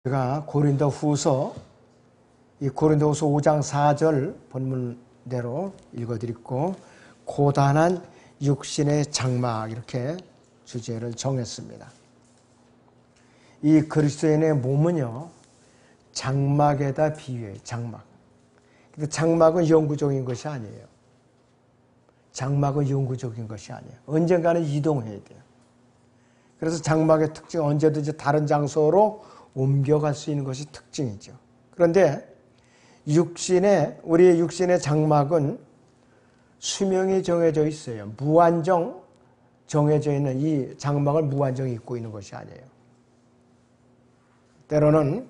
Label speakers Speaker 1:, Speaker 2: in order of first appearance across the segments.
Speaker 1: 제가 고린도후서 이 고린도후서 5장 4절 본문대로 읽어드리고 고단한 육신의 장막 이렇게 주제를 정했습니다. 이 그리스도인의 몸은요 장막에다 비유해요. 장막. 근데 장막은 영구적인 것이 아니에요. 장막은 영구적인 것이 아니에요. 언젠가는 이동해야 돼요. 그래서 장막의 특징은 언제든지 다른 장소로 옮겨갈 수 있는 것이 특징이죠. 그런데 우리의 육신의 장막은 수명이 정해져 있어요. 무한정 정해져 있는 이 장막을 무한정 입고 있는 것이 아니에요. 때로는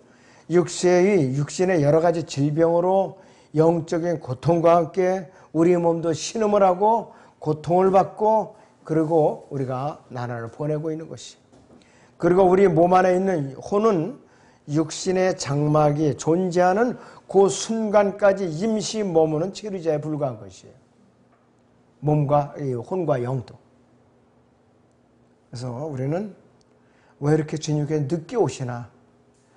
Speaker 1: 육신의 여러 가지 질병으로 영적인 고통과 함께 우리 몸도 신음을 하고 고통을 받고 그리고 우리가 나날을 보내고 있는 것이. 그리고 우리 몸 안에 있는 혼은 육신의 장막이 존재하는 그 순간까지 임시 머무는 체류자에 불과한 것이에요. 몸과 혼과 영도. 그래서 우리는 왜 이렇게 주님께 늦게 오시나?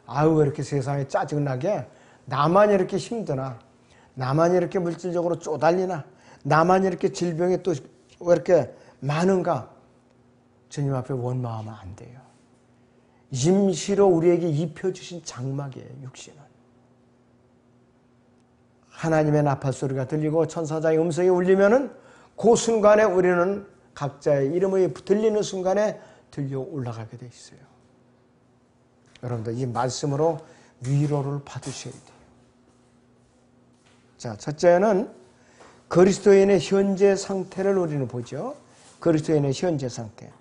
Speaker 1: 아유 왜 이렇게 세상에 짜증나게? 나만 이렇게 힘드나? 나만 이렇게 물질적으로 쪼달리나? 나만 이렇게 질병이 또 왜 이렇게 많은가? 주님 앞에 원망하면 안 돼요. 임시로 우리에게 입혀주신 장막이에요. 육신은. 하나님의 나팔 소리가 들리고 천사장의 음성이 울리면은 그 순간에 우리는 각자의 이름이 들리는 순간에 들려 올라가게 돼 있어요. 여러분들 이 말씀으로 위로를 받으셔야 돼요. 자, 첫째는 그리스도인의 현재 상태를 우리는 보죠. 그리스도인의 현재 상태.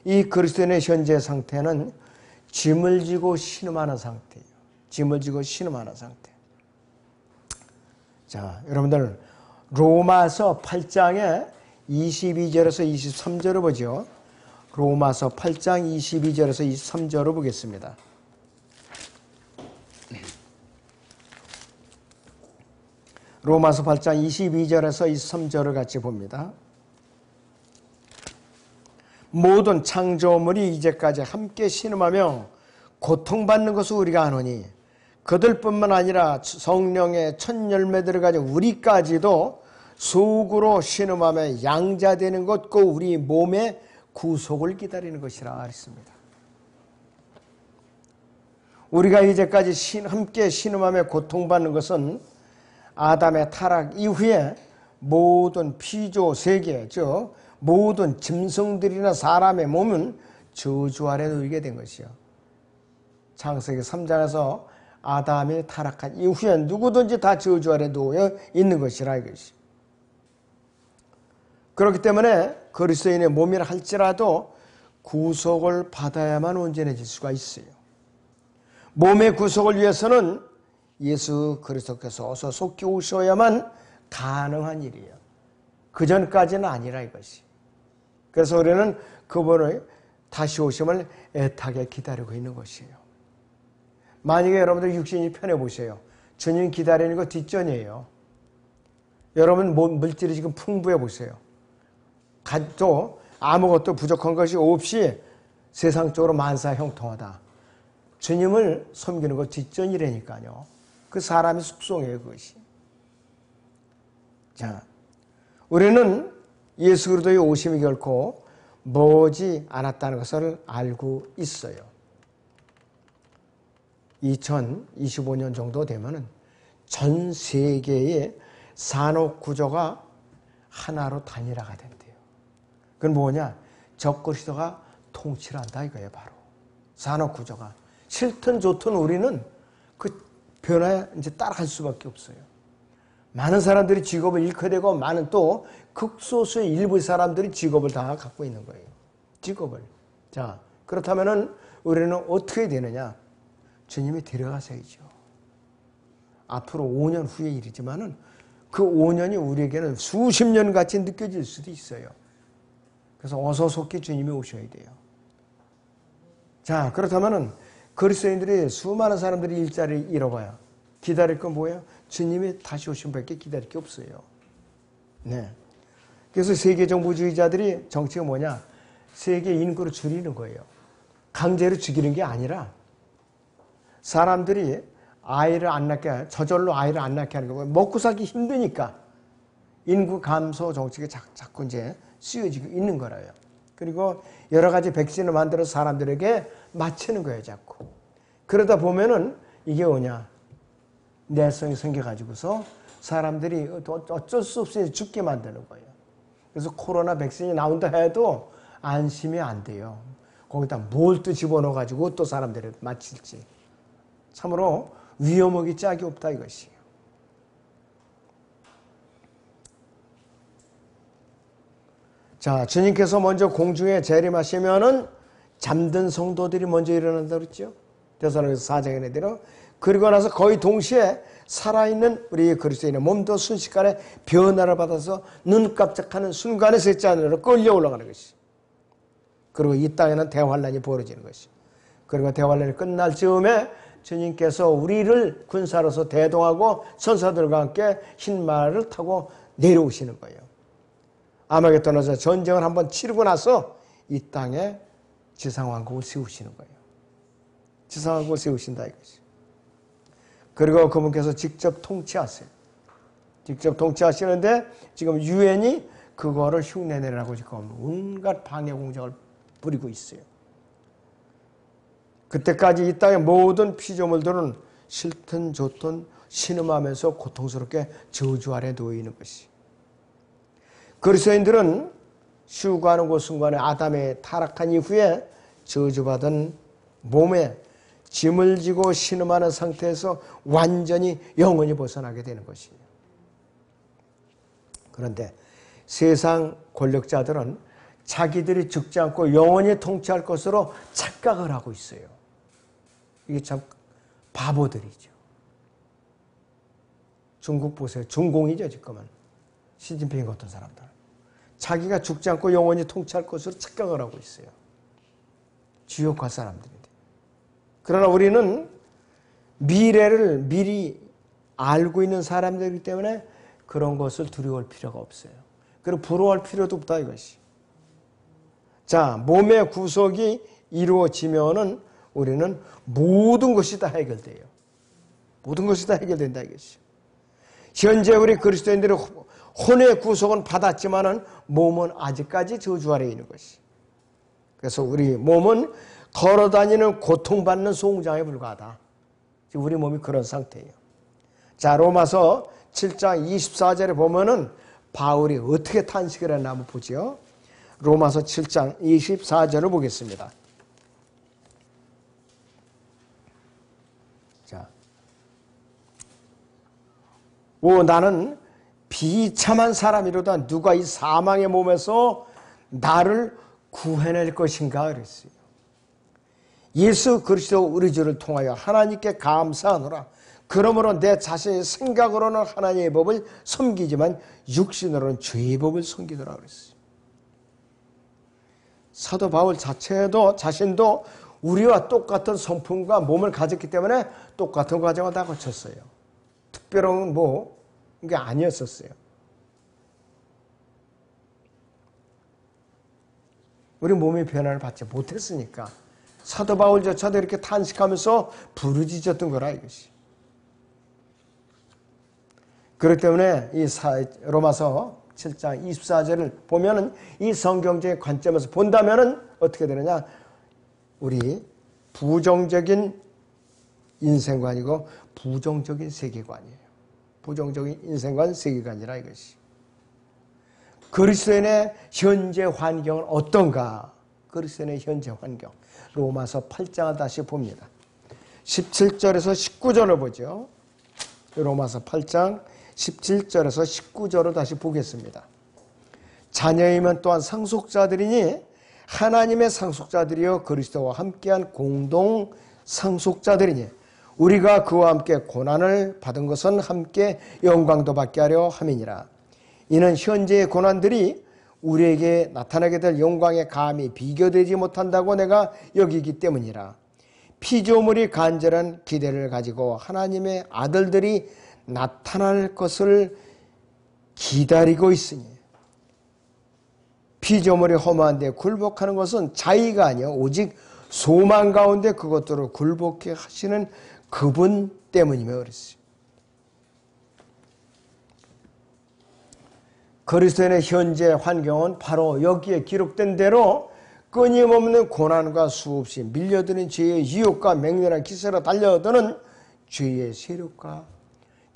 Speaker 1: 이 그리스도인의 현재 상태는 짐을 지고 신음하는 상태예요. 짐을 지고 신음하는 상태. 자, 여러분들 로마서 8장에 22절에서 23절을 보죠. 로마서 8장 22절에서 23절을 보겠습니다. 로마서 8장 22절에서 23절을 같이 봅니다. 모든 창조물이 이제까지 함께 신음하며 고통받는 것을 우리가 아노니 그들뿐만 아니라 성령의 첫 열매들을 가진 우리까지도 속으로 신음하며 양자되는 것 그 우리 몸의 구속을 기다리는 것이라 했습니다. 우리가 이제까지 함께 신음하며 고통받는 것은 아담의 타락 이후에 모든 피조 세계, 즉 모든 짐승들이나 사람의 몸은 저주 아래 놓이게 된 것이요. 창세기 3장에서 아담이 타락한 이후에 누구든지 다 저주 아래 놓여 있는 것이라 이것이. 그렇기 때문에 그리스도인의 몸이라 할지라도 구속을 받아야만 온전해질 수가 있어요. 몸의 구속을 위해서는 예수 그리스도께서 어서 속히 오셔야만 가능한 일이에요. 그 전까지는 아니라 이것이. 그래서 우리는 그분의 다시 오심을 애타게 기다리고 있는 것이에요. 만약에 여러분들 육신이 편해보세요. 주님 기다리는 거 뒷전이에요. 여러분 물질이 지금 풍부해 보세요. 또 아무것도 부족한 것이 없이 세상적으로 만사형통하다. 주님을 섬기는 거 뒷전이라니까요. 그 사람이 숙성이에요, 그것이. 자, 우리는 예수 그리스도의 오심이 결코 머지 않았다는 것을 알고 있어요. 2025년 정도 되면은 전 세계의 산업 구조가 하나로 단일화가 된대요. 그건 뭐냐? 적그리스도가 통치를 한다 이거예요, 바로. 산업 구조가. 싫든 좋든 우리는 그 변화에 이제 따라갈 수밖에 없어요. 많은 사람들이 직업을 잃게 되고 많은 또 극소수의 일부 사람들이 직업을 다 갖고 있는 거예요. 직업을. 자, 그렇다면은 우리는 어떻게 되느냐? 주님이 데려가셔야죠. 앞으로 5년 후의 일이지만은 그 5년이 우리에게는 수십 년 같이 느껴질 수도 있어요. 그래서 어서 속히 주님이 오셔야 돼요. 자, 그렇다면은 그리스도인들이 수많은 사람들이 일자리를 잃어봐요. 기다릴 건 뭐예요? 주님이 다시 오신 밖에 기다릴 게 없어요. 네. 그래서 세계정부주의자들이 정치가 뭐냐? 세계 인구를 줄이는 거예요. 강제로 죽이는 게 아니라 사람들이 아이를 안 낳게, 저절로 아이를 안 낳게 하는 거고, 먹고 살기 힘드니까 인구 감소 정책이 자꾸 이제 쓰여지고 있는 거라요. 그리고 여러 가지 백신을 만들어서 사람들에게 맞추는 거예요, 자꾸. 그러다 보면은 이게 뭐냐, 내성이 생겨가지고서 사람들이 어쩔 수 없이 죽게 만드는 거예요. 그래서 코로나 백신이 나온다 해도 안심이 안 돼요. 거기다 뭘 또 집어넣어가지고 또 사람들을 맞힐지. 참으로 위험하기 짝이 없다 이것이에요. 자, 주님께서 먼저 공중에 재림하시면은 잠든 성도들이 먼저 일어난다고 그랬죠. 데살로니가서 4장에 대로. 그리고 나서 거의 동시에 살아있는 우리 그리스도인의 몸도 순식간에 변화를 받아서 눈 깜짝하는 순간에 셋째 하늘로 끌려 올라가는 것이. 그리고 이 땅에는 대환란이 벌어지는 것이. 그리고 대환란이 끝날 즈음에 주님께서 우리를 군사로서 대동하고 천사들과 함께 흰 말을 타고 내려오시는 거예요. 아마겟돈에서 전쟁을 한번 치르고 나서 이 땅에 지상왕국을 세우시는 거예요. 지상왕국을 세우신다 이것이. 그리고 그분께서 직접 통치하세요. 직접 통치하시는데 지금 유엔이 그거를 흉내내라고 지금 온갖 방해 공작을 부리고 있어요. 그때까지 이 땅의 모든 피조물들은 싫든 좋든 신음하면서 고통스럽게 저주 아래 놓여 있는 것이. 그리스도인들은 쉬우가는 그 순간에 아담의 타락한 이후에 저주받은 몸에 짐을 지고 신음하는 상태에서 완전히 영원히 벗어나게 되는 것이에요. 그런데 세상 권력자들은 자기들이 죽지 않고 영원히 통치할 것으로 착각을 하고 있어요. 이게 참 바보들이죠. 중국 보세요. 중공이죠 지금은. 시진핑 같은 사람들. 자기가 죽지 않고 영원히 통치할 것으로 착각을 하고 있어요. 지옥갈 사람들인데. 그러나 우리는 미래를 미리 알고 있는 사람들이기 때문에 그런 것을 두려워할 필요가 없어요. 그리고 부러워할 필요도 없다 이것이. 자, 몸의 구속이 이루어지면은 우리는 모든 것이 다 해결돼요. 모든 것이 다 해결된다 이것이. 현재 우리 그리스도인들의 혼의 구속은 받았지만은 몸은 아직까지 저주 아래에 있는 것이. 그래서 우리 몸은 걸어다니는 고통받는 소웅장에 불과하다. 지금 우리 몸이 그런 상태예요. 자, 로마서 7장 24절에 보면은 바울이 어떻게 탄식을 했나 한번 보죠. 로마서 7장 24절을 보겠습니다. 자, 오 나는 비참한 사람이로다. 누가 이 사망의 몸에서 나를 구해낼 것인가 그랬어요. 예수 그리스도 우리 주를 통하여 하나님께 감사하노라. 그러므로 내 자신의 생각으로는 하나님의 법을 섬기지만 육신으로는 죄의 법을 섬기더라 그랬어요. 사도 바울 자신도 우리와 똑같은 성품과 몸을 가졌기 때문에 똑같은 과정을 다 거쳤어요. 특별한 게 아니었었어요. 우리 몸의 변화를 받지 못했으니까 사도 바울조차도 이렇게 탄식하면서 부르짖었던 거라 이것이. 그렇기 때문에 이 로마서 7장 24절을 보면은 이 성경적인 관점에서 본다면은 어떻게 되느냐? 우리 부정적인 인생관이고 부정적인 세계관이에요. 부정적인 인생관, 세계관이라 이것이. 그리스도인의 현재 환경은 어떤가? 그리스도인의 현재 환경. 로마서 8장을 다시 봅니다. 17절에서 19절을 보죠. 로마서 8장 17절에서 19절을 다시 보겠습니다. 자녀이면 또한 상속자들이니 하나님의 상속자들이여 그리스도와 함께한 공동 상속자들이니 우리가 그와 함께 고난을 받은 것은 함께 영광도 받게 하려 함이니라. 이는 현재의 고난들이 우리에게 나타나게 될 영광에 감히 비교되지 못한다고 내가 여기기 때문이라. 피조물이 간절한 기대를 가지고 하나님의 아들들이 나타날 것을 기다리고 있으니 피조물이 허무한 데 굴복하는 것은 자의가 아니요 오직 소망 가운데 그것들을 굴복해 하시는 그분 때문이며 그랬어요. 그리스도인의 현재 환경은 바로 여기에 기록된 대로 끊임없는 고난과 수없이 밀려드는 죄의 유혹과 맹렬한 기세로 달려드는 죄의 세력과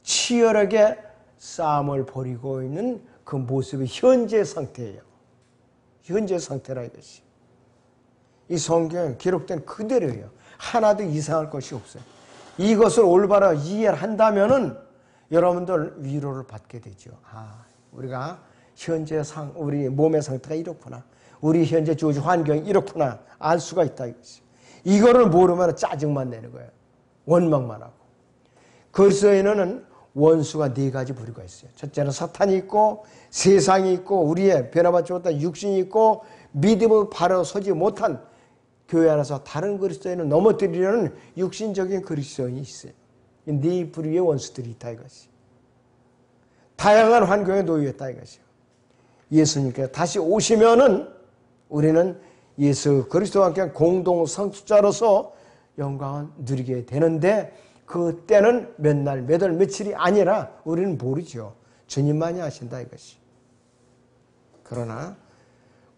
Speaker 1: 치열하게 싸움을 벌이고 있는 그 모습이 현재 상태예요. 현재 상태라 이것이. 이 성경에 기록된 그대로예요. 하나도 이상할 것이 없어요. 이것을 올바로 이해를 한다면은 여러분들 위로를 받게 되죠. 우리가 현재 우리 몸의 상태가 이렇구나. 우리 현재 주어진 환경이 이렇구나. 알 수가 있다 이것이. 이거를 모르면 짜증만 내는 거예요. 원망만 하고. 그리스도인은 원수가 네 가지 부류가 있어요. 첫째는 사탄이 있고 세상이 있고 우리의 변화받지 못한 육신이 있고 믿음을 바로 서지 못한 교회 안에서 다른 그리스도인을 넘어뜨리려는 육신적인 그리스도인이 있어요. 네 부류의 원수들이 있다 이것이. 다양한 환경에 놓여있다 이것이요. 예수님께서 다시 오시면은 우리는 예수 그리스도와 함께 공동 상속자로서 영광을 누리게 되는데 그때는 몇 날, 몇 월, 며칠이 아니라 우리는 모르죠. 주님만이 아신다 이것이. 그러나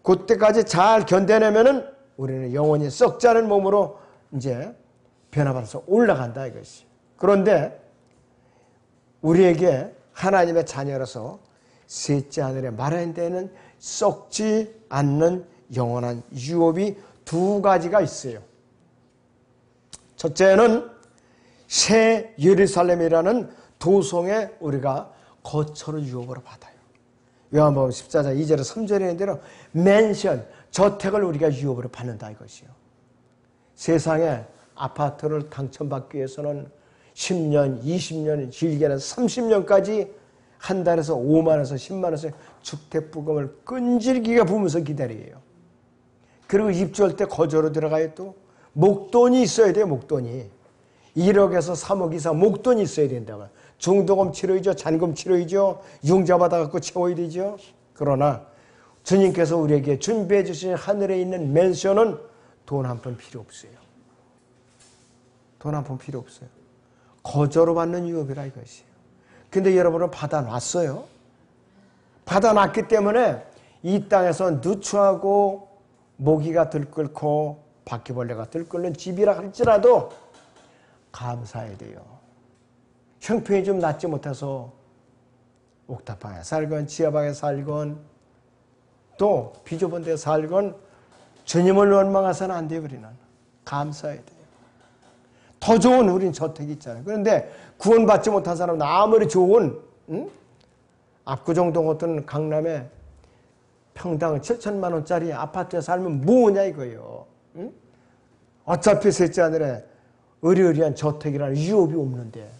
Speaker 1: 그때까지 잘 견뎌내면은 우리는 영원히 썩지 않은 몸으로 이제 변화받아서 올라간다 이것이. 그런데 우리에게 하나님의 자녀로서 셋째 하늘에 마련된 데는 썩지 않는 영원한 유업이 두 가지가 있어요. 첫째는 새 예루살렘이라는 도성에 우리가 거처를 유업으로 받아요. 요한복음 14장 2절에 3절에 있는 대로 맨션, 저택을 우리가 유업으로 받는다 이것이요. 세상에 아파트를 당첨받기 위해서는 10년, 20년, 길게는 30년까지 한 달에서 5만원에서 10만원에서 주택부금을 끈질기게 부으면서 기다려요. 그리고 입주할 때 거저로 들어가요. 또 목돈이 있어야 돼요. 목돈이 1억에서 3억 이상 목돈이 있어야 된다고요. 중도금 치러야죠. 잔금 치러야죠. 융자 받아갖고 채워야 되죠. 그러나 주님께서 우리에게 준비해 주신 하늘에 있는 맨션은 돈 한 푼 필요 없어요. 돈 한 푼 필요 없어요. 거저로 받는 유업이라 이것이에요. 근데 여러분은 받아놨어요. 받아놨기 때문에 이 땅에서 누추하고 모기가 들끓고 바퀴벌레가 들끓는 집이라 할지라도 감사해야 돼요. 형편이 좀 낫지 못해서 옥탑방에 살건 지하방에 살건 또 비좁은 데 살건 주님을 원망해서는 안 돼요. 우리는 감사해야 돼요. 더 좋은 우린 저택이 있잖아요. 그런데 구원받지 못한 사람은 아무리 좋은 압구정동 같은 강남에 평당 7천만 원짜리 아파트에 살면 뭐냐 이거예요. 어차피 셋째 하늘에 의리의리한 저택이라는 유업이 없는데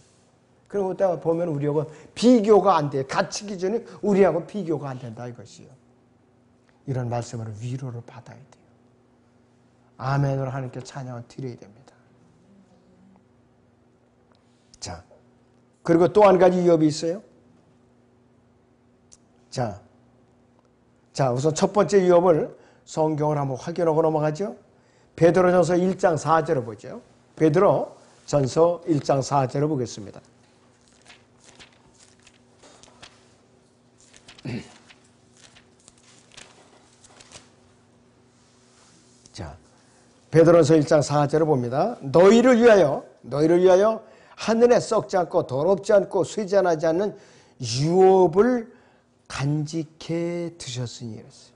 Speaker 1: 그리고 그때 보면 우리하고 비교가 안 돼. 가치 기준이 우리하고 비교가 안 된다 이것이요. 이런 말씀으로 위로를 받아야 돼요. 아멘으로 하나님께 찬양을 드려야 됩니다. 자, 그리고 또 한 가지 유업이 있어요. 자, 우선 첫 번째 유업을 성경을 한번 확인하고 넘어가죠. 베드로전서 1장 4절을 보죠. 베드로전서 1장 4절을 보겠습니다. 자, 베드로전서 1장 4절을 봅니다. 너희를 위하여 하늘에 썩지 않고 더럽지 않고 쇠잔하지 않는 유업을 간직해 두셨으니 이랬어요.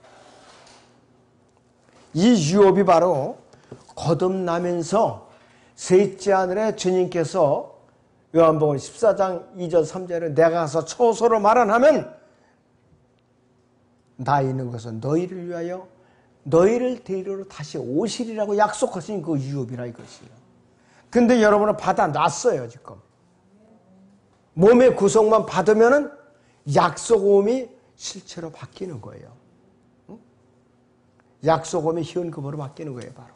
Speaker 1: 이 유업이 바로 거듭나면서 셋째 하늘에 주님께서 요한복음 14장 2절 3절에 내가 가서 초소로 말하면 나 있는 것은 너희를 위하여 너희를 데리러 다시 오시리라고 약속하신 그 유업이라 이것이에요. 근데 여러분은 받아놨어요. 지금 몸의 구속만 받으면은 약속오음이 실체로 바뀌는 거예요. 약속오음이 현금으로 바뀌는 거예요. 바로.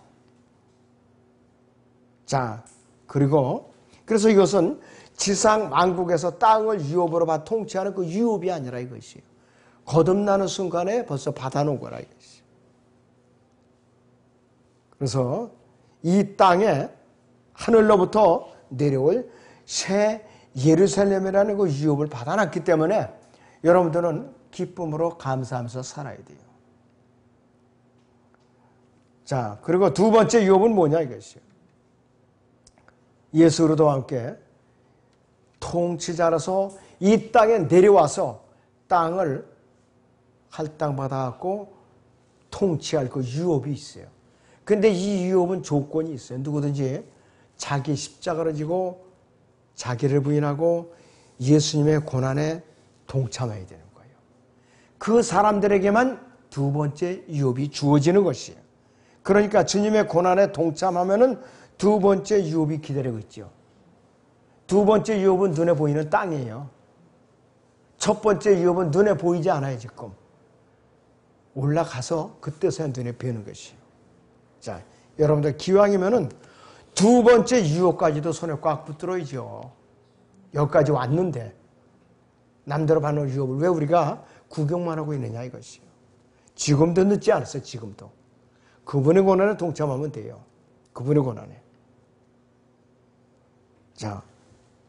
Speaker 1: 자, 그래서 이것은 지상 만국에서 땅을 유업으로 통치하는 그 유업이 아니라 이것이에요. 거듭나는 순간에 벌써 받아놓은 거라 이것이에요. 그래서 이 땅에 하늘로부터 내려올 새 예루살렘이라는 그 유업을 받아놨기 때문에 여러분들은 기쁨으로 감사하면서 살아야 돼요. 자, 그리고 두 번째 유업은 뭐냐 이것이요. 예수 그리스도와 함께 통치자로서 이 땅에 내려와서 땅을 할당받아갖고 통치할 그 유업이 있어요. 근데 이 유업은 조건이 있어요. 누구든지 자기 십자가를 지고 자기를 부인하고 예수님의 고난에 동참해야 되는 거예요. 그 사람들에게만 두 번째 유업이 주어지는 것이에요. 그러니까 주님의 고난에 동참하면은 두 번째 유업이 기다리고 있죠. 두 번째 유업은 눈에 보이는 땅이에요. 첫 번째 유업은 눈에 보이지 않아요, 지금. 올라가서 그때서야 눈에 뵈는 것이에요. 자, 여러분들 기왕이면은 두 번째 유업까지도 손에 꽉 붙들어야죠. 여기까지 왔는데 남대로 받는 유업을 왜 우리가 구경만 하고 있느냐 이것이요. 지금도 늦지 않았어요. 지금도. 그분의 고난에 동참하면 돼요. 그분의 고난에. 자,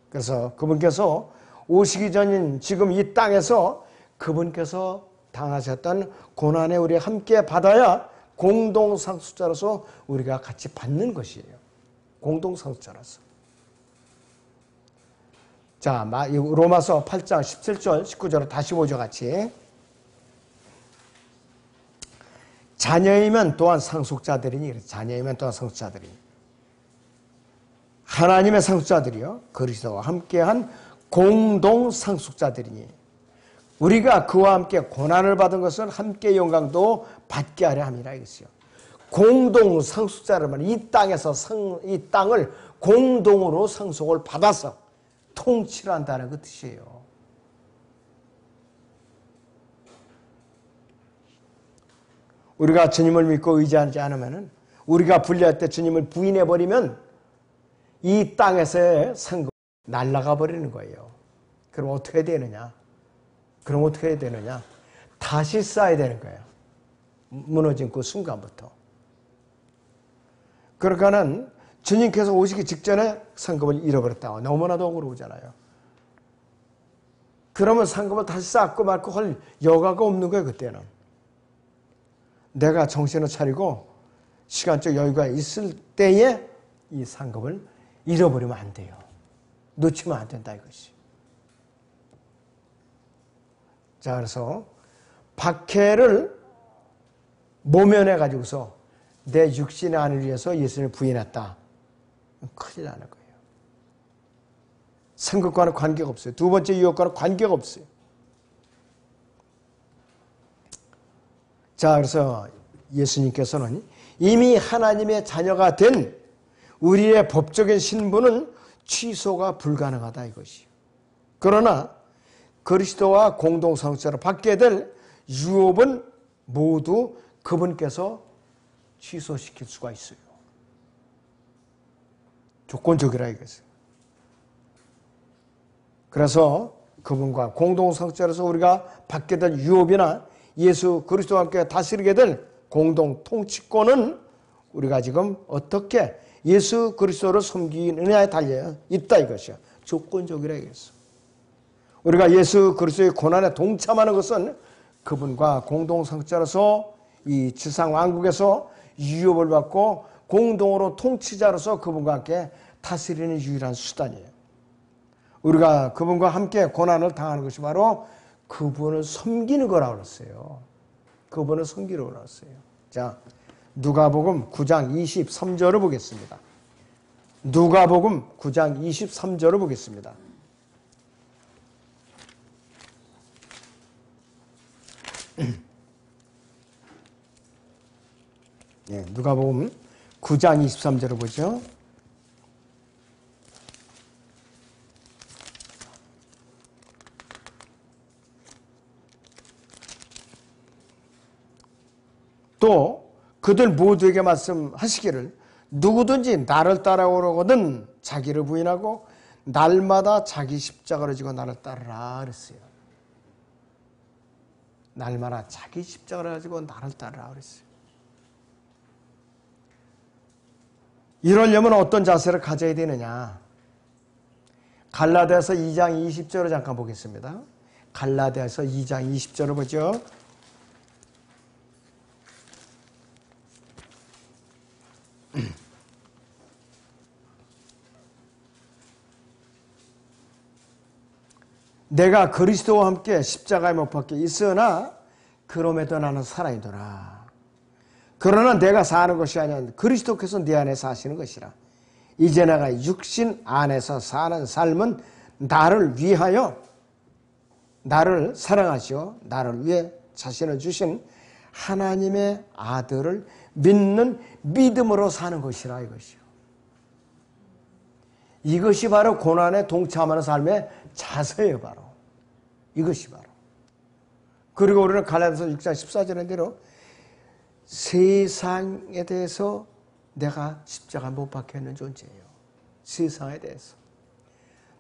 Speaker 1: 그래서 그분께서 오시기 전인 지금 이 땅에서 그분께서 당하셨던 고난에 우리 함께 받아야 공동상수자로서 우리가 같이 받는 것이에요. 공동상수자로서. 자, 로마서 8장 17절 19절을 다시 보죠. 같이. 자녀이면 또한 상속자들이니, 자녀이면 또한 상속자들이니, 하나님의 상속자들이요 그리스도와 함께한 공동 상속자들이니, 우리가 그와 함께 고난을 받은 것은 함께 영광도 받게 하려 함이라 이것이요. 공동 상속자라면 이 땅에서 이 땅을 공동으로 상속을 받아서 통치를 한다는 그 뜻이에요. 우리가 주님을 믿고 의지하지 않으면, 우리가 불리할 때 주님을 부인해버리면 이 땅에서의 상급이 날아가 버리는 거예요. 그럼 어떻게 해야 되느냐? 다시 쌓아야 되는 거예요. 무너진 그 순간부터. 그러니까는 주님께서 오시기 직전에 상급을 잃어버렸다고 너무나도 억울하잖아요. 그러면 상급을 다시 쌓고 말고 할 여가가 없는 거예요. 그때는. 내가 정신을 차리고 시간적 여유가 있을 때에 이 상급을 잃어버리면 안 돼요. 놓치면 안 된다 이것이. 자, 그래서 박해를 모면해 가지고서 내 육신의 안을 위해서 예수님을 부인했다. 큰일 나는 거예요. 상급과는 관계가 없어요. 두 번째 유업과는 관계가 없어요. 자, 그래서 예수님께서는 이미 하나님의 자녀가 된 우리의 법적인 신분은 취소가 불가능하다 이것이요. 그러나 그리스도와 공동상속자로 받게 될 유업은 모두 그분께서 취소시킬 수가 있어요. 조건적이라 이것은. 그래서 그분과 공동상속자로서 우리가 받게 될 유업이나 예수 그리스도와 함께 다스리게 될 공동 통치권은 우리가 지금 어떻게 예수 그리스도를 섬기느냐에 달려 있다 이것이야. 조건적이라 이거였어. 우리가 예수 그리스도의 고난에 동참하는 것은 그분과 공동상속자로서 이 지상 왕국에서 유업을 받고 공동으로 통치자로서 그분과 함께 다스리는 유일한 수단이에요. 우리가 그분과 함께 고난을 당하는 것이 바로 그분을 섬기는 거라고 그랬어요. 그분을 섬기라고 그랬어요. 자, 누가복음 9장 23절을 보겠습니다. 누가복음 9장 23절을 보겠습니다. 네, 누가복음 9장 23절을 보죠. 또 그들 모두에게 말씀하시기를 누구든지 나를 따라오려거든 자기를 부인하고 날마다 자기 십자가를 지고 나를 따르라 그랬어요. 날마다 자기 십자가를 가지고 나를 따르라 그랬어요. 이러려면 어떤 자세를 가져야 되느냐? 갈라디아서 2장 20절을 잠깐 보겠습니다. 갈라디아서 2장 20절을 보죠. 내가 그리스도와 함께 십자가에 못 박혀 있으나 그럼에도 나는 살아있노라. 그러나 내가 사는 것이 아니라 그리스도께서 내 안에 사시는 것이라. 이제 내가 육신 안에서 사는 삶은 나를 위하여 나를 사랑하시어 나를 위해 자신을 주신 하나님의 아들을 믿는 믿음으로 사는 것이라 이것이요. 이것이 바로 고난에 동참하는 삶의 자세예요. 바로 이것이 바로. 그리고 우리는 갈라디아서 6장 14절의 대로 세상에 대해서 내가 십자가 못 박혀 있는 존재예요. 세상에 대해서.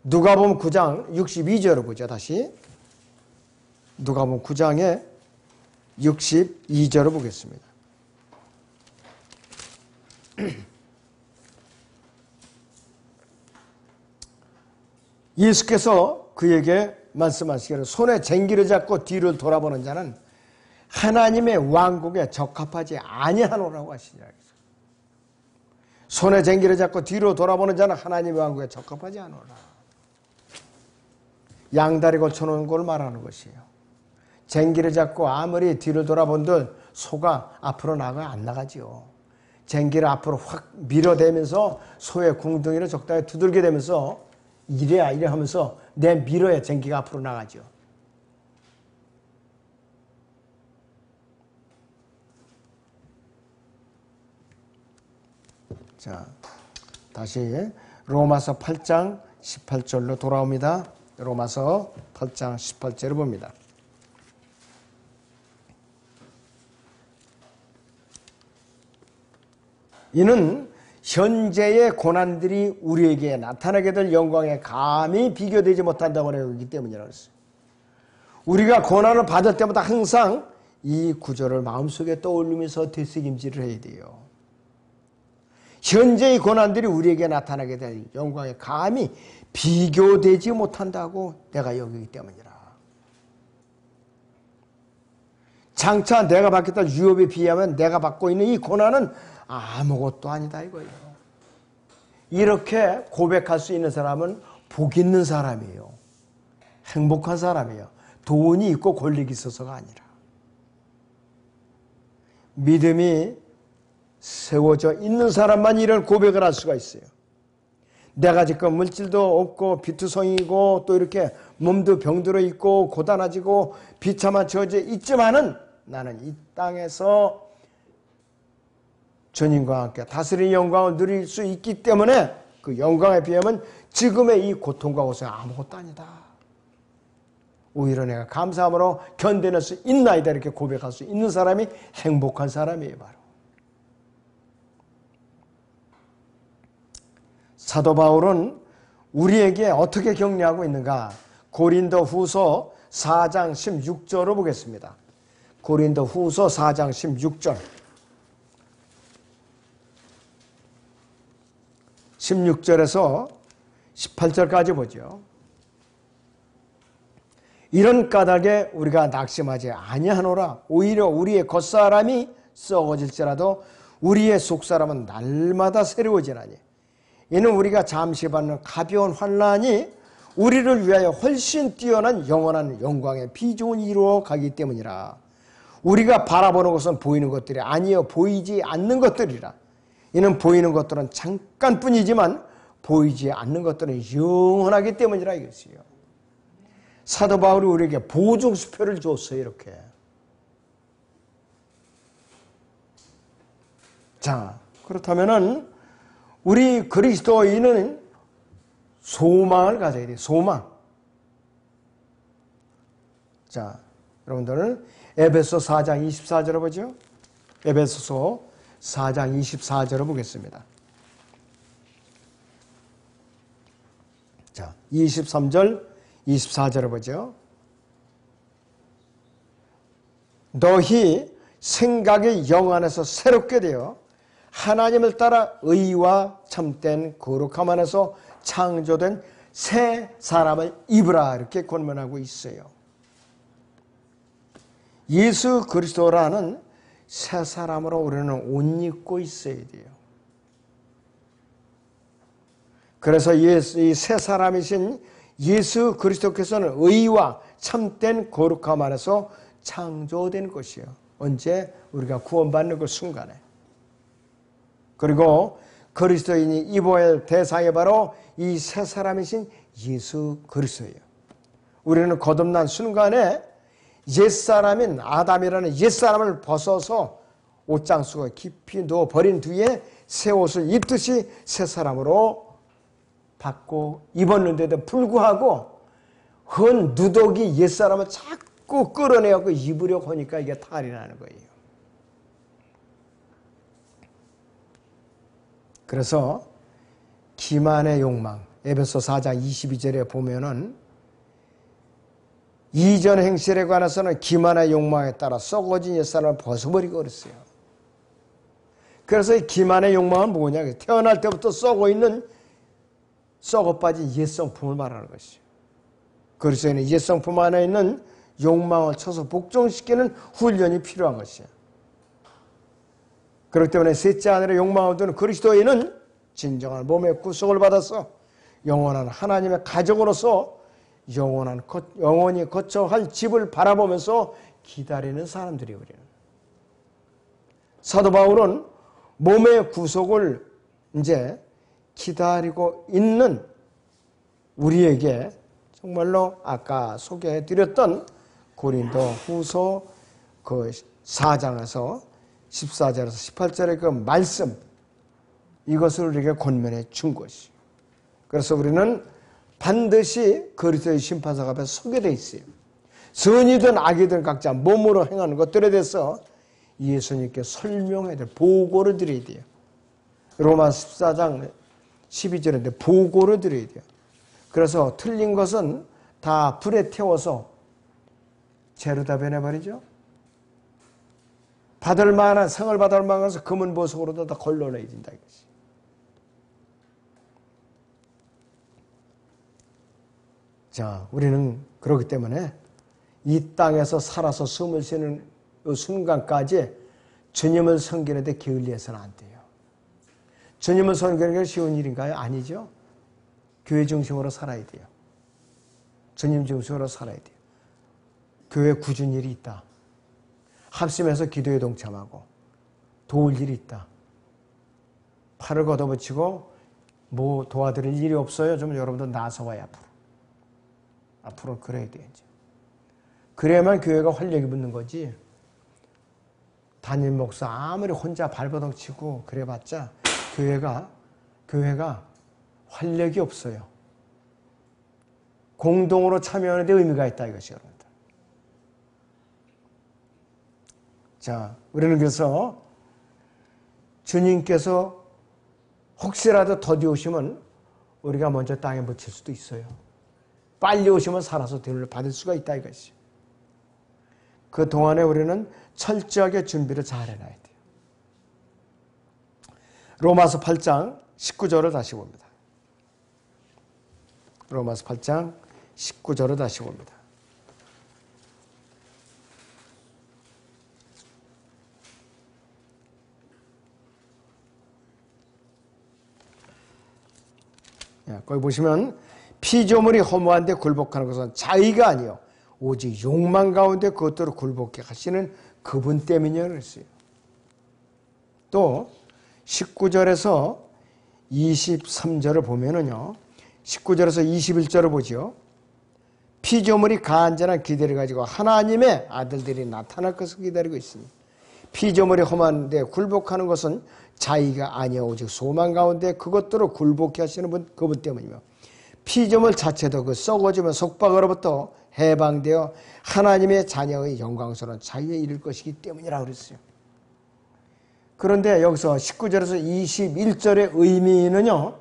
Speaker 1: 누가복음 9장 62절을 보죠. 다시 누가복음 9장의 62절을 보겠습니다. 예수께서 그에게 말씀하시기를 손에 쟁기를 잡고 뒤를 돌아보는 자는 하나님의 왕국에 적합하지 아니하노라고 하시니라. 손에 쟁기를 잡고 뒤로 돌아보는 자는 하나님의 왕국에 적합하지 않노라. 양다리 걸쳐놓은 걸 말하는 것이에요. 쟁기를 잡고 아무리 뒤를 돌아본들 소가 앞으로 나가 안 나가지요. 쟁기를 앞으로 확 밀어대면서 소의 궁둥이를 적당히 두들게 되면서 이래 하면서 내 밀어야 쟁기가 앞으로 나가죠. 자, 다시 로마서 8장 18절로 돌아옵니다. 로마서 8장 18절을 봅니다. 이는 현재의 고난들이 우리에게 나타나게 될 영광에 감히 비교되지 못한다고 여기기 때문이라고 했어요. 우리가 고난을 받을 때마다 항상 이 구절을 마음속에 떠올리면서 되새김질을 해야 돼요. 현재의 고난들이 우리에게 나타나게 될 영광에 감히 비교되지 못한다고 내가 여기기 때문이라. 장차 내가 받겠다는 유업에 비하면 내가 받고 있는 이 고난은 아무것도 아니다 이거예요. 이렇게 고백할 수 있는 사람은 복 있는 사람이에요. 행복한 사람이에요. 돈이 있고 권력이 있어서가 아니라. 믿음이 세워져 있는 사람만 이런 고백을 할 수가 있어요. 내가 지금 물질도 없고 비투성이고 또 이렇게 몸도 병들어 있고 고단해지고 비참한 처지에 있지만은 나는 이 땅에서 주님과 함께 다스리는 영광을 누릴 수 있기 때문에 그 영광에 비하면 지금의 이 고통과 고생이 아무것도 아니다. 오히려 내가 감사함으로 견뎌낼 수 있나이다 이렇게 고백할 수 있는 사람이 행복한 사람이에요. 바로. 사도 바울은 우리에게 어떻게 격려하고 있는가? 고린도 후서 4장 16절을 보겠습니다. 고린도 후서 4장 16절. 16절에서 18절까지 보죠. 이런 까닭에 우리가 낙심하지 아니하노라. 오히려 우리의 겉사람이 썩어질지라도 우리의 속사람은 날마다 새로워지나니. 이는 우리가 잠시 받는 가벼운 환난이 우리를 위하여 훨씬 뛰어난 영원한 영광의 비중을 이루어 가기 때문이라. 우리가 바라보는 것은 보이는 것들이 아니여 보이지 않는 것들이라. 이는 보이는 것들은 잠깐뿐이지만 보이지 않는 것들은 영원하기 때문이라 이것이요. 사도 바울이 우리에게 보증수표를 줬어요. 이렇게. 자, 그렇다면은 우리 그리스도인은 소망을 가져야 돼요. 소망. 자, 여러분들 에베소 4장 24절을 보죠. 에베소서 4장 24절을 보겠습니다. 자, 23절, 24절을 보죠. 너희 생각의 영 안에서 새롭게 되어 하나님을 따라 의와 참된 거룩함 안에서 창조된 새 사람을 입으라 이렇게 권면하고 있어요. 예수 그리스도라는 새 사람으로 우리는 옷 입고 있어야 돼요. 그래서 이 새 사람이신 예수 그리스도께서는 의와 참된 거룩함 안에서 창조된 것이요. 언제? 우리가 구원받는 그 순간에. 그리고 그리스도인이 입어야 할 대상이 바로 이 새 사람이신 예수 그리스도예요. 우리는 거듭난 순간에 옛사람인 아담이라는 옛사람을 벗어서 옷장 속에 깊이 넣어 버린 뒤에 새 옷을 입듯이 새 사람으로 받고 입었는데도 불구하고 헌 누더기 옛사람을 자꾸 끌어내고 입으려고 하니까 이게 탈이 나는 거예요. 그래서 기만의 욕망, 에베소 4장 22절에 보면은 이전 행실에 관해서는 기만의 욕망에 따라 썩어진 옛사람을 벗어버리고 그랬어요. 그래서 이 기만의 욕망은 뭐냐? 태어날 때부터 썩어있는 썩어 빠진 옛성품을 말하는 것이죠. 그리스도인은 옛성품 안에 있는 욕망을 쳐서 복종시키는 훈련이 필요한 것이에요. 그렇기 때문에 셋째 하늘의 욕망을 두는 그리스도인은 진정한 몸의 구속을 받아서 영원한 하나님의 가족으로서 영원히 거처할 집을 바라보면서 기다리는 사람들이 우리는. 사도 바울은 몸의 구속을 이제 기다리고 있는 우리에게 정말로 아까 소개해드렸던 고린도 후서 그 4장에서 14절에서 18절의 그 말씀, 이것을 우리에게 권면해 준 것이에요. 그래서 우리는 반드시 그리스도의 심판석 앞에 서게 돼 있어요. 선이든 악이든 각자 몸으로 행하는 것들에 대해서 예수님께 설명해야 돼요. 보고를 드려야 돼요. 로마 14장 12절인데 보고를 드려야 돼요. 그래서 틀린 것은 다 불에 태워서 재로 다 변해버리죠. 받을 만한, 상을 받을 만한 것을 금은 보석으로도 다 걸러내야 된다 이것이. 자, 우리는 그렇기 때문에 이 땅에서 살아서 숨을 쉬는 이 순간까지 주님을 섬기는데 게을리해서는 안 돼요. 주님을 섬기는 게 쉬운 일인가요? 아니죠. 교회 중심으로 살아야 돼요. 주님 중심으로 살아야 돼요. 교회 굳은 일이 있다. 합심해서 기도에 동참하고 도울 일이 있다. 팔을 걷어붙이고 뭐 도와드릴 일이 없어요. 좀 여러분도 나서와요. 앞으로 그래야 돼야지. 그래야만 교회가 활력이 붙는 거지. 담임 목사 아무리 혼자 발버둥 치고 그래봤자 교회가 활력이 없어요. 공동으로 참여하는 데 의미가 있다 이것이 여러분들. 자, 우리는 그래서 주님께서 혹시라도 더디 오시면 우리가 먼저 땅에 묻힐 수도 있어요. 빨리 오시면 살아서 대우를 받을 수가 있다 이것이. 그 동안에 우리는 철저하게 준비를 잘 해놔야 돼요. 로마서 8장 19절을 다시 봅니다. 로마서 8장 19절을 다시 봅니다. 거기 보시면 피조물이 허무한데 굴복하는 것은 자의가 아니요 오직 욕망 가운데 그것들을 굴복해 하시는 그분 때문이라고 그랬어요. 또 19절에서 23절을 보면은요. 19절에서 21절을 보죠. 피조물이 간절한 기대를 가지고 하나님의 아들들이 나타날 것을 기다리고 있으니 피조물이 험한데 굴복하는 것은 자의가 아니요 오직 소망 가운데 그것들을 굴복해 하시는 그분 때문이며 피조물 자체도 그 썩어지면 속박으로부터 해방되어 하나님의 자녀의 영광스러운 자유에 이를 것이기 때문이라고 그랬어요. 그런데 여기서 19절에서 21절의 의미는요.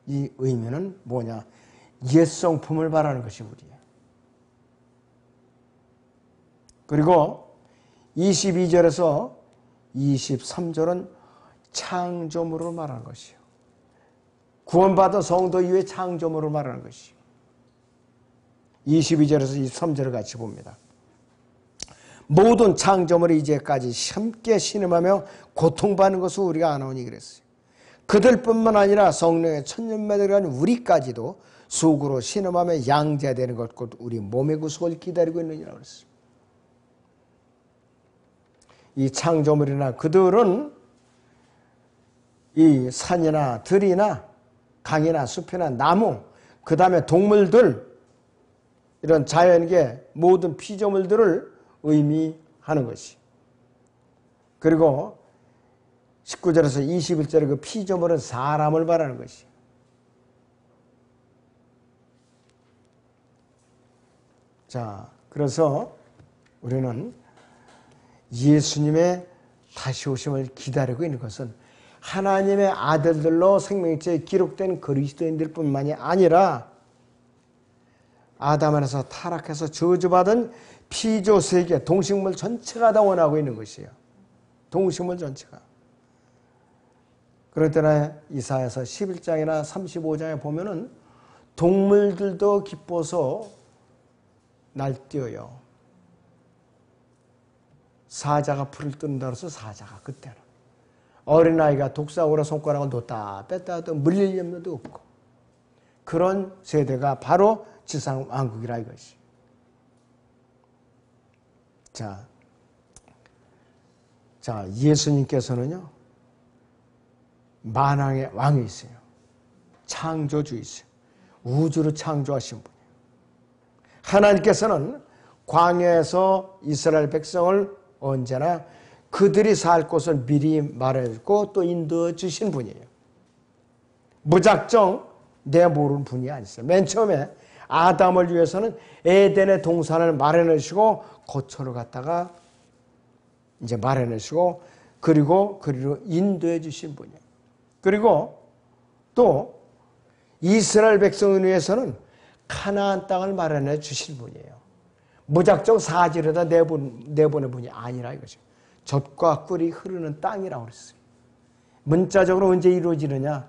Speaker 1: 이 의미는 뭐냐? 옛성품을 말하는 것이 우리예요. 그리고 22절에서 23절은 창조물을 말하는 것이요. 구원받은 성도 이후의 창조물을 말하는 것이. 22절에서 23절을 같이 봅니다. 모든 창조물이 이제까지 함께 신음하며 고통받는 것을 우리가 아나오니 그랬어요. 그들뿐만 아니라 성령의 천년매들한 우리까지도 속으로 신음하며 양자되는 것 곧 우리 몸의 구속을 기다리고 있느니라 그랬어요. 이 창조물이나 그들은 이 산이나 들이나 강이나 숲이나 나무, 그 다음에 동물들, 이런 자연계 모든 피조물들을 의미하는 것이. 그리고 19절에서 21절에 그 피조물은 사람을 말하는 것이. 자, 그래서 우리는 예수님의 다시 오심을 기다리고 있는 것은 하나님의 아들들로 생명책에 기록된 그리스도인들 뿐만이 아니라 아담 안에서 타락해서 저주받은 피조세계 동식물 전체가 다 원하고 있는 것이에요. 동식물 전체가. 그럴 때나 이사야서 11장이나 35장에 보면은 동물들도 기뻐서 날뛰어요. 사자가 풀을 뜬다 그래서 사자가 그때는. 어린아이가 독사오라 손가락을 놓다 뺐다 해도 물릴 염려도 없고. 그런 세대가 바로 지상왕국이라 이것이. 자, 예수님께서는요, 만왕의 왕이세요. 창조주이세요. 우주를 창조하신 분이에요. 하나님께서는 광야에서 이스라엘 백성을 언제나 그들이 살 곳을 미리 말해주고 또 인도해 주신 분이에요. 무작정 내모르는 분이 아니세요. 맨 처음에 아담을 위해서는 에덴의 동산을 마련하시고 거처를 갖다가 이제 마련하시고 그리고 그리로 인도해 주신 분이에요. 그리고 또 이스라엘 백성을 위해서는 가나안 땅을 마련해 주신 분이에요. 무작정 사지에다 내보낸 분이 아니라 이거죠. 젖과 꿀이 흐르는 땅이라고 그랬어요. 문자적으로 언제 이루어지느냐?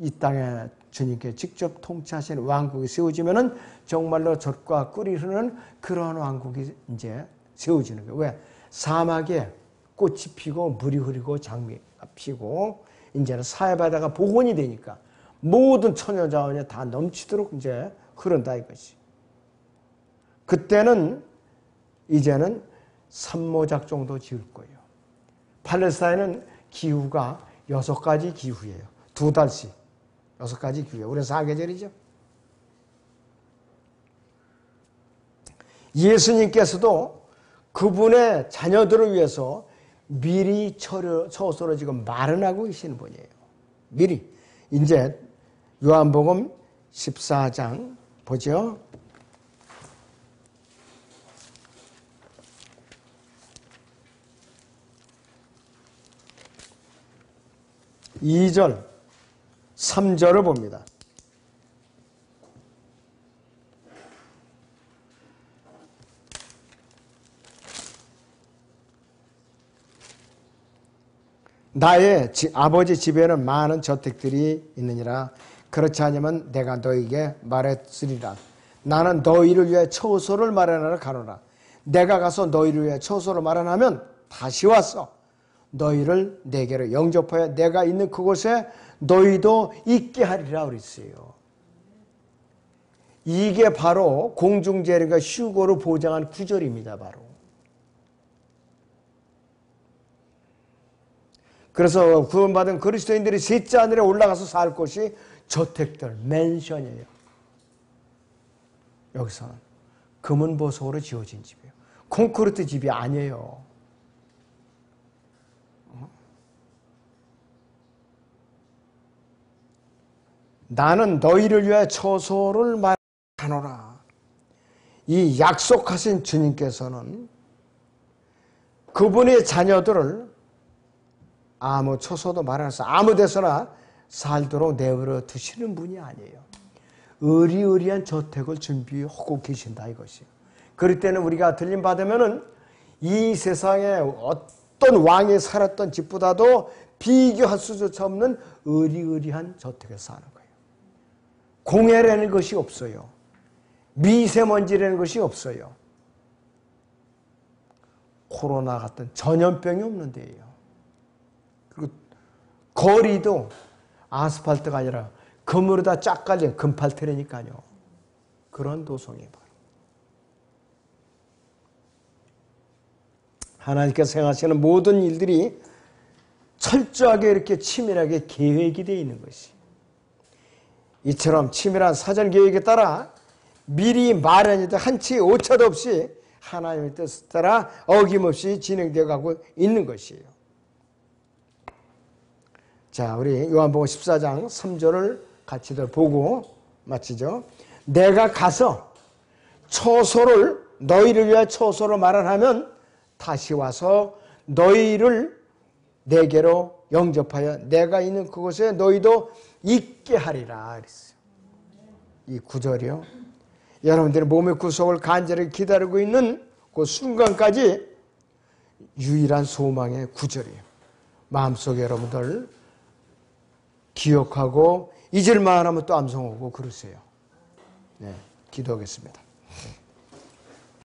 Speaker 1: 이 땅에 주님께 직접 통치하신 왕국이 세워지면은 정말로 젖과 꿀이 흐르는 그런 왕국이 이제 세워지는 거예요. 왜? 사막에 꽃이 피고 물이 흐르고 장미가 피고 이제는 사해바다가 복원이 되니까 모든 천여자원이 다 넘치도록 이제 흐른다 이것이. 그때는 이제는 산모작 정도 지을 거예요. 팔레스타인은 기후가 6가지 기후예요. 2달씩 6가지 기후예요. 우리는 4계절이죠. 예수님께서도 그분의 자녀들을 위해서 미리 처소로 지금 마련하고 계시는 분이에요. 미리. 이제 요한복음 14장 보죠. 2절, 3절을 봅니다. 나의 아버지 집에는 많은 저택들이 있느니라. 그렇지 않으면 내가 너에게 말했으리라. 나는 너희를 위해 처소를 마련하러 가노라. 내가 가서 너희를 위해 처소를 마련하면 다시 와서 너희를 내게로 영접하여 내가 있는 그곳에 너희도 있게 하리라 그랬어요. 이게 바로 공중재림과 휴거를 보장한 구절입니다. 바로. 그래서 구원받은 그리스도인들이 셋째 하늘에 올라가서 살 곳이 저택들, 맨션이에요. 여기서는 금은보석으로 지어진 집이에요. 콘크리트 집이 아니에요. 나는 너희를 위해 처소를 마련하노라. 이 약속하신 주님께서는 그분의 자녀들을 아무 처소도 마련해서 아무 데서나 살도록 내버려 두시는 분이 아니에요. 의리의리한 저택을 준비하고 계신다 이것이에요. 그럴 때는 우리가 들림받으면은 이 세상에 어떤 왕이 살았던 집보다도 비교할 수조차 없는 의리의리한 저택에 사는 거예요. 공해라는 것이 없어요. 미세먼지라는 것이 없어요. 코로나 같은 전염병이 없는 데예요. 그리고 거리도 아스팔트가 아니라 금으로 쫙 깔린 금팔트라니까요. 그런 도성이 바로 하나님께서 행하시는 모든 일들이 철저하게 이렇게 치밀하게 계획이 되어 있는 것이, 이처럼 치밀한 사전 계획에 따라 미리 마련이든 한치 오차도 없이 하나님의 뜻에 따라 어김없이 진행되어 가고 있는 것이에요. 자, 우리 요한복음 14장 3절을 같이들 보고 마치죠. 내가 가서 초소를 너희를 위하여 초소로 마련하면 다시 와서 너희를 내게로 영접하여 내가 있는 그곳에 너희도 있게 하리라 그랬어요. 이 구절이요, 여러분들의 몸의 구속을 간절히 기다리고 있는 그 순간까지 유일한 소망의 구절이에요. 마음속에 여러분들 기억하고 잊을만 하면 또 암송하고 그러세요. 네, 기도하겠습니다.